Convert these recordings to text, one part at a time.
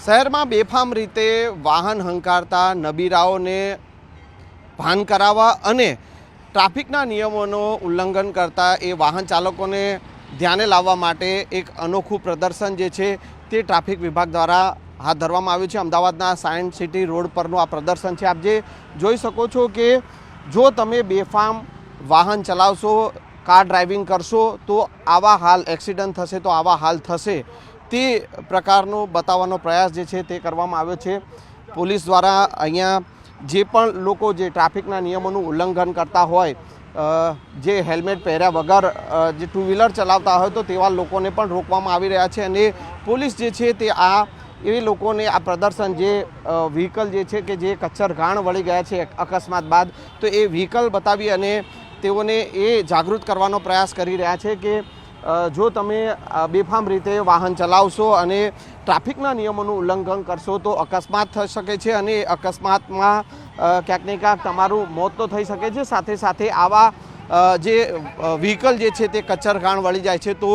શહેરમાં બેફામ રીતે વાહન હંકારતા નબીરાઓને ભાન કરાવવા અને ટ્રાફિકના નિયમોનું ઉલ્લંઘન કરતા એ વાહન ચાલકોને ધ્યાને લાવવા માટે એક અનોખું પ્રદર્શન જે છે તે ટ્રાફિક વિભાગ દ્વારા હાથ ધરવામાં આવ્યું છે। અમદાવાદના સાયન્સ સિટી રોડ પરનું આ પ્રદર્શન છે। આપ જે જોઈ શકો છો કે જો તમે બેફામ વાહન ચલાવશો, કાર ડ્રાઇવિંગ કરશો તો આવા હાલ એક્સિડન્ટ થશે, તો આવા હાલ થશે તે પ્રકારનો બતાવવાનો પ્રયાસ જે છે તે કરવામાં આવ્યો છે। પોલીસ દ્વારા અહીંયા જે પણ લોકો જે ટ્રાફિકના નિયમોનું ઉલ્લંઘન કરતા હોય, જે હેલ્મેટ પહેર્યા વગર જે ટુ વ્હીલર ચલાવતા હોય તો તેવા લોકોને પણ રોકવામાં આવી રહ્યા છે અને પોલીસ જે છે તે એવી લોકોને આ પ્રદર્શન જે વ્હીકલ જે છે કે જે કચ્છર ઘાણ વળી ગયા છે અકસ્માત બાદ, તો એ વ્હીકલ બતાવી અને તેઓને એ જાગૃત કરવાનો પ્રયાસ કરી રહ્યા છે કે જો તમે બેફામ રીતે વાહન ચલાવશો અને ટ્રાફિકના નિયમોનું ઉલ્લંઘન કરશો તો અકસ્માત થઈ શકે છે અને અકસ્માતમાં ક્યાંક ને ક્યાંક તમારું મોત તો થઈ શકે છે। સાથે સાથે આવા જે વ્હીકલ જે છે તે કચ્છર ઘાણ વળી જાય છે તો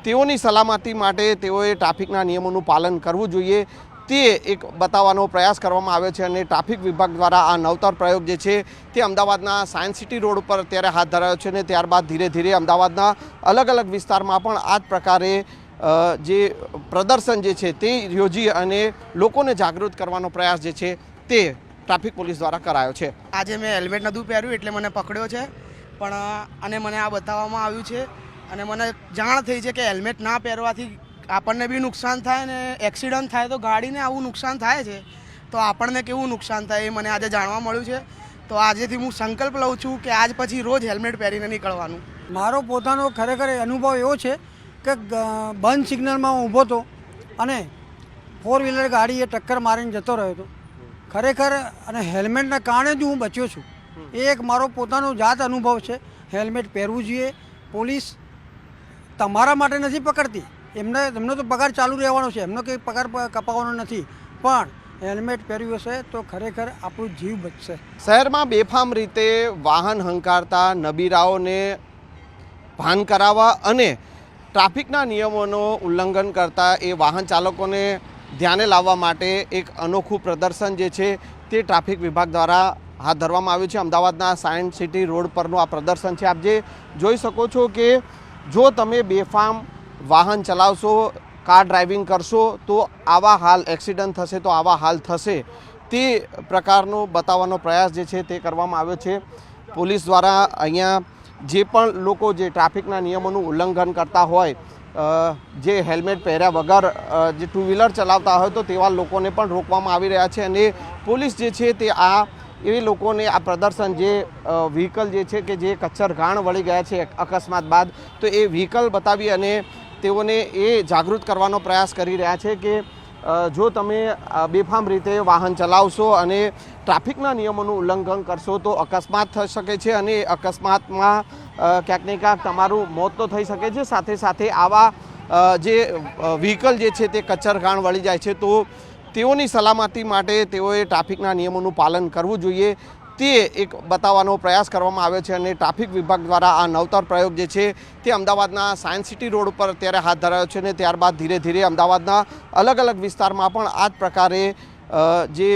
તેઓની સલામતી માટે તેઓએ ટ્રાફિકના નિયમોનું પાલન કરવું જોઈએ તે એક બતાવવાનો પ્રયાસ કરવામાં આવ્યો છે અને ટ્રાફિક વિભાગ દ્વારા આ નવતર પ્રયોગ જે છે તે અમદાવાદના સાયન્સ સિટી રોડ ઉપર અત્યારે હાથ ધરાયો છે અને ત્યારબાદ ધીરે ધીરે અમદાવાદના અલગ અલગ વિસ્તારમાં પણ આ જ પ્રકારે જે પ્રદર્શન જે છે તે યોજી અને લોકોને જાગૃત કરવાનો પ્રયાસ જે છે તે ટ્રાફિક પોલીસ દ્વારા કરાયો છે। આજે મેં હેલ્મેટ નહોતું પહેર્યું એટલે મને પકડ્યો છે, પણ અને મને આ બતાવવામાં આવ્યું છે અને મને જાણ થઈ છે કે હેલ્મેટ ના પહેરવાથી આપણને બી નુકસાન થાય ને એક્સિડન્ટ થાય તો ગાડીને આવું નુકસાન થાય છે, તો આપણને કેવું નુકસાન થાય એ મને આજે જાણવા મળ્યું છે। તો આજેથી હું સંકલ્પ લઉં છું કે આજ પછી રોજ હેલ્મેટ પહેરીને નીકળવાનું। મારો પોતાનો ખરેખર અનુભવ એવો છે કે બંધ સિગ્નલમાં હું ઊભો હતો અને 4 વ્હીલર ગાડીએ ટક્કર મારીને જતો રહ્યો હતો ખરેખર, અને હેલ્મેટના કારણે જ હું બચ્યો છું। એ એક મારો પોતાનો જાત અનુભવ છે। હેલ્મેટ પહેરવું જોઈએ। પોલીસ તમારા માટે નથી પકડતી, એમનો તો પગાર ચાલુ રહેવાનો છે, એમનો કંઈ પગાર કપાવવાનો નથી, પણ હેલ્મેટ પહેર્યું હશે તો ખરેખર આપણું જીવ બચશે। શહેરમાં બેફામ રીતે વાહન હંકારતા નબીરાઓને ભાન કરાવવા અને ટ્રાફિકના નિયમોનું ઉલ્લંઘન કરતા એ વાહન ચાલકોને ધ્યાને લાવવા માટે એક અનોખું પ્રદર્શન જે છે તે ટ્રાફિક વિભાગ દ્વારા હાથ ધરવામાં આવ્યું છે। અમદાવાદના સાયન્સ સિટી રોડ પરનું આ પ્રદર્શન છે। આપ જે જોઈ શકો છો કે જો તમે બેફામ વાહન ચલાવશો, કાર ડ્રાઇવિંગ કરશો તો આવા હાલ એક્સિડન્ટ થશે, તો આવા હાલ થશે તે પ્રકારનો બતાવવાનો પ્રયાસ જે છે તે કરવામાં આવ્યો છે। પોલીસ દ્વારા અહીંયા જે પણ લોકો જે ટ્રાફિકના નિયમોનું ઉલ્લંઘન કરતા હોય, જે હેલ્મેટ પહેર્યા વગર જે ટુ વ્હીલર ચલાવતા હોય તો તેવા લોકોને પણ રોકવામાં આવી રહ્યા છે અને પોલીસ જે છે તે એવી લોકોને આ પ્રદર્શન જે વ્હીકલ જે છે કે જે કચ્છર ઘાણ વળી ગયા છે અકસ્માત બાદ, તો એ વ્હીકલ બતાવી અને તેઓને એ જાગૃત કરવાનો પ્રયાસ કરી રહ્યા છે કે જો તમે બેફામ રીતે વાહન ચલાવશો અને ટ્રાફિકના નિયમોનું ઉલ્લંઘન કરશો તો અકસ્માત થઈ શકે છે અને અકસ્માતમાં ક્યાંક ને ક્યાંક તમારું મોત તો થઈ શકે છે। સાથે સાથે આવા જે વ્હીકલ જે છે તે કચ્છર ઘાણ વળી જાય છે તો તેઓની સલામતી માટે તેઓએ ટ્રાફિકના નિયમોનું પાલન કરવું જોઈએ તે એક બતાવવાનો પ્રયાસ કરવામાં આવ્યો છે અને ટ્રાફિક વિભાગ દ્વારા આ નવતર પ્રયોગ જે છે તે અમદાવાદના સાયન્સ સિટી રોડ ઉપર અત્યારે હાથ ધરાયો છે અને ત્યારબાદ ધીરે ધીરે અમદાવાદના અલગ અલગ વિસ્તારમાં પણ આ જ પ્રકારે જે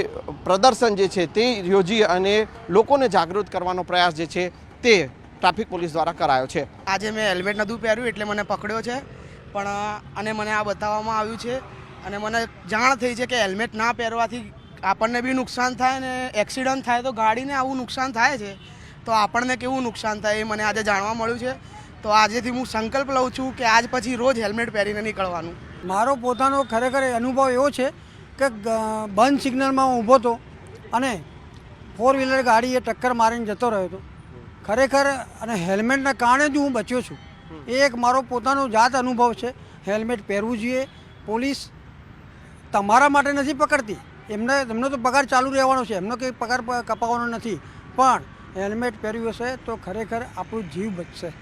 પ્રદર્શન જે છે તે યોજી અને લોકોને જાગૃત કરવાનો પ્રયાસ જે છે તે ટ્રાફિક પોલીસ દ્વારા કરાયો છે। આજે મેં હેલ્મેટ નહોતું પહેર્યું એટલે મને પકડ્યો છે, પણ અને મને આ બતાવવામાં આવ્યું છે અને મને જાણ થઈ છે કે હેલ્મેટ ના પહેરવાથી આપણને બી નુકસાન થાય ને એક્સિડન્ટ થાય તો ગાડીને આવું નુકસાન થાય છે, તો આપણને કેવું નુકસાન થાય એ મને આજે જાણવા મળ્યું છે। તો આજેથી હું સંકલ્પ લઉં છું કે આજ પછી રોજ હેલ્મેટ પહેરીને નીકળવાનું। મારો પોતાનો ખરેખર અનુભવ એવો છે કે બંધ સિગ્નલમાં હું ઊભો હતો અને 4 વ્હીલર ગાડીએ ટક્કર મારીને જતો રહ્યો હતો ખરેખર, અને હેલ્મેટના કારણે જ હું બચ્યો છું। એ એક મારો પોતાનો જાત અનુભવ છે। હેલ્મેટ પહેરવું જોઈએ। પોલીસ તમારા માટે નથી પકડતી, એમનો તો પગાર ચાલુ રહેવાનો છે, એમનો કંઈ પગાર કપાવવાનો નથી, પણ હેલ્મેટ પહેર્યું હશે તો ખરેખર આપણું જીવ બચશે।